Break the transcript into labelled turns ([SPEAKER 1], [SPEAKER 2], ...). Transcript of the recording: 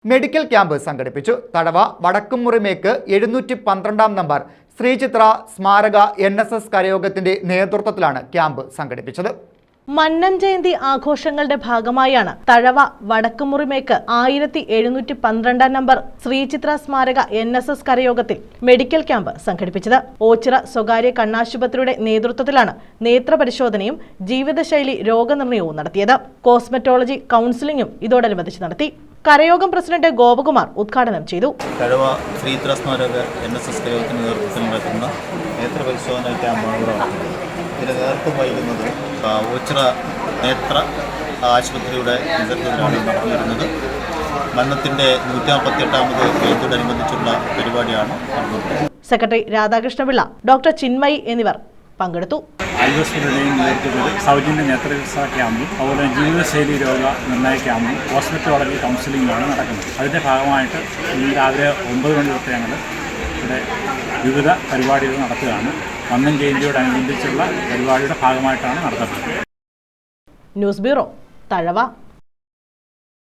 [SPEAKER 1] Medical camp സംഘടിപ്പിച്ചു. Thazhava വടക്കുംമുറിമേക്ക് 712 number Sree Chitra സ്മാരക NSS കരയോഗത്തിന്റെ നേതൃത്വത്തിലാണ് ക്യാമ്പ് സംഘടിപ്പിച്ചത്.
[SPEAKER 2] മന്നം ജയന്തി ആഘോഷങ്ങളുടെ ഭാഗമായാണ് തഴവ വടക്കുമുറിമേക്ക് 1712 നമ്പർ ശ്രീചിത്ര സ്മാരക NSS കരയോഗത്തിൽ മെഡിക്കൽ ക്യാമ്പ് സംഘടിപ്പിച്ചത്. ഓച്ചിറ സ്വകാര്യ കണ്ണാശുപത്രിയുടെ നേതൃത്വത്തിലാണ് നേത്രപരിശോധനയും ജീവിതശൈലി രോഗനിർണയവും നടത്തിയത്. കോസ്മെറ്റോളജി കൗൺസിലിംഗും ഇതോടനുബന്ധിച്ച് നടത്തി. കരയോഗം പ്രസിഡന്റ് ഗോപകുമാർ ഉദ്ഘാടനം ചെയ്തു.
[SPEAKER 3] തഴവ ശ്രീചിത്ര സ്മാരക NSS കരയോഗത്തിന്റെ നേതൃത്വത്തിൽ നടക്കുന്ന നേത്രപരിശോധന ക്യാമ്പാണ്. ഇതിന് നേതൃത്വം വഹിക്കുന്നത് ഓച്ചിറ നേത്ര ആശുപത്രിയുടെ നേതൃത്വത്തിലാണ് നടന്നുവരുന്നത്. മന്നത്തിന്റെ 148ാമത് ജയന്തിയോടനുബന്ധിച്ചുള്ള പരിപാടിയാണ് നടന്നത്.
[SPEAKER 2] സെക്രട്ടറി രാധാകൃഷ്ണപിള്ള, ഡോക്ടർ ചിന്മയി എന്നിവർ പങ്കെടുത്തു.
[SPEAKER 4] ആയുർവേദയുടെയും നേതൃത്വത്തിൽ സൗജന്യ നേത്രചികിത്സാ ക്യാമ്പും അതുപോലെ ജീവിതശൈലി രോഗ നിർണയ ക്യാമ്പും കോസ്മെറ്റോളജി കൗൺസിലിംഗുമാണ് നടക്കുന്നത്. അതിൻ്റെ ഭാഗമായിട്ട് ഇന്ന് രാവിലെ 9 മണി തൊട്ട് ഞങ്ങൾ ഇവിടെ വിവിധ പരിപാടികൾ നടത്തുകയാണ്. മന്നം ജയന്തിയോടനുബന്ധിച്ചുള്ള പരിപാടിയുടെ ഭാഗമായിട്ടാണ് നടത്തപ്പെടുന്നത്.
[SPEAKER 2] News bureau, Thazhava.